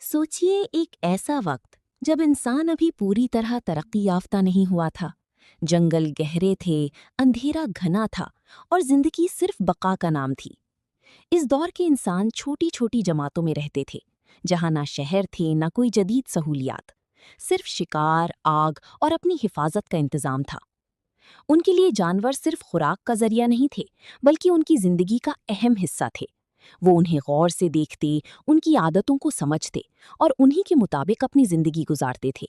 सोचिए एक ऐसा वक्त जब इंसान अभी पूरी तरह तरक्की याफ्ता नहीं हुआ था। जंगल गहरे थे, अंधेरा घना था और जिंदगी सिर्फ बका का नाम थी। इस दौर के इंसान छोटी छोटी जमातों में रहते थे, जहां ना शहर थे ना कोई जदीद सहूलियात। सिर्फ शिकार, आग और अपनी हिफाजत का इंतजाम था। उनके लिए जानवर सिर्फ खुराक का जरिया नहीं थे, बल्कि उनकी जिंदगी का अहम हिस्सा थे। वो उन्हें गौर से देखते, उनकी आदतों को समझते और उन्हीं के मुताबिक अपनी जिंदगी गुजारते थे।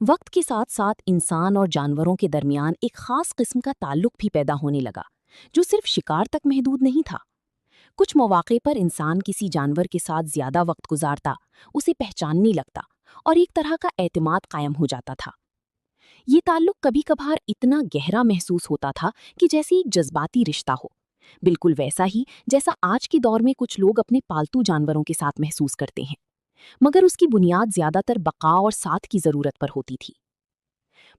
वक्त के साथ साथ इंसान और जानवरों के दरमियान एक खास किस्म का ताल्लुक भी पैदा होने लगा, जो सिर्फ शिकार तक महदूद नहीं था। कुछ मौके पर इंसान किसी जानवर के साथ ज्यादा वक्त गुजारता, उसे पहचानने लगता और एक तरह का एतमाद कायम हो जाता था। ये ताल्लुक कभी कभार इतना गहरा महसूस होता था कि जैसे एक जज्बाती रिश्ता हो, बिल्कुल वैसा ही जैसा आज के दौर में कुछ लोग अपने पालतू जानवरों के साथ महसूस करते हैं, मगर उसकी बुनियाद ज्यादातर बका और साथ की जरूरत पर होती थी।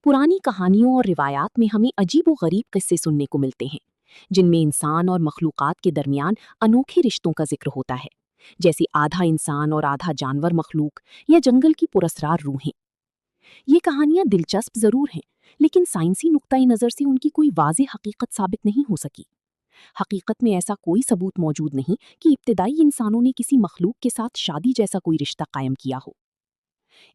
पुरानी कहानियों और रिवायात में हमें अजीबो गरीब किस्से सुनने को मिलते हैं, जिनमें इंसान और मखलूकात के दरमियान अनोखे रिश्तों का जिक्र होता है, जैसे आधा इंसान और आधा जानवर मखलूक या जंगल की पुरस्रार रूहें। ये कहानियां दिलचस्प जरूर हैं, लेकिन साइंसी नुक्ताई नज़र से उनकी कोई वाज़ेह हकीकत साबित नहीं हो सकी। हकीकत में ऐसा कोई सबूत मौजूद नहीं कि इब्तिदाई इंसानों ने किसी मखलूक के साथ शादी जैसा कोई रिश्ता कायम किया हो।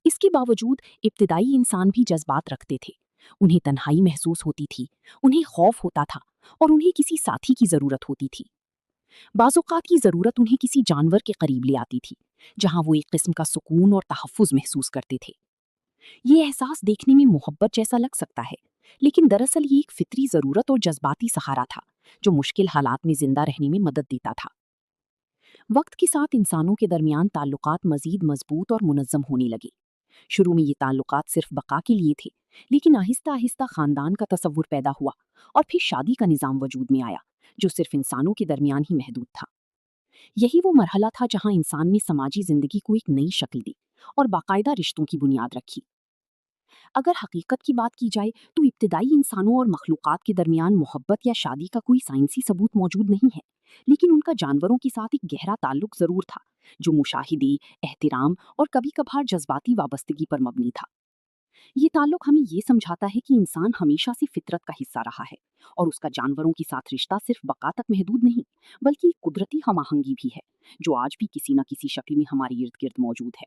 इसके बावजूद इब्तिदाई इंसान भी जज्बात रखते थे। उन्हें तन्हाई महसूस होती थी, उन्हें खौफ होता था और उन्हें किसी साथी की ज़रूरत होती थी। बाज़ौक़ात की ज़रूरत उन्हें किसी जानवर के करीब ले आती थी, जहाँ वो एक किस्म का सुकून और तहफ़्फ़ुज़ महसूस करते थे। ये एहसास देखने में मोहब्बत जैसा लग सकता है, लेकिन दरअसल ये एक फितरी ज़रूरत और जज्बाती सहारा था, जो मुश्किल हालात में जिंदा रहने में मदद देता था। वक्त के साथ इंसानों के दरमियान ताल्लुकात मजीद मजबूत और मुनज़्ज़म होने लगे। शुरू में ये ताल्लुकात सिर्फ बका के लिए थे, लेकिन आहिस्ता आहिस्ता खानदान का तसव्वुर पैदा हुआ और फिर शादी का निज़ाम वजूद में आया, जो सिर्फ इंसानों के दरमियान ही महदूद था। यही वो मरहला था जहाँ इंसान ने समाजी जिंदगी को एक नई शक्ल दी और बाकायदा रिश्तों की बुनियाद रखी। अगर हकीकत की बात की जाए तो इब्तिदाई इंसानों और मखलूक़ात के दरमियान मोहब्बत या शादी का कोई साइंसी सबूत मौजूद नहीं है, लेकिन उनका जानवरों के साथ एक गहरा ताल्लुक ज़रूर था, जो मुशाहिदे, एहतिराम और कभी कभार जज्बाती वाबस्तगी पर मबनी था। ये ताल्लुक हमें ये समझाता है कि इंसान हमेशा से फितरत का हिस्सा रहा है और उसका जानवरों के साथ रिश्ता सिर्फ बका तक महदूद नहीं, बल्कि एक कुदरती हमाहंगी भी है, जो आज भी किसी न किसी शक्ल में हमारे इर्द गिर्द मौजूद है।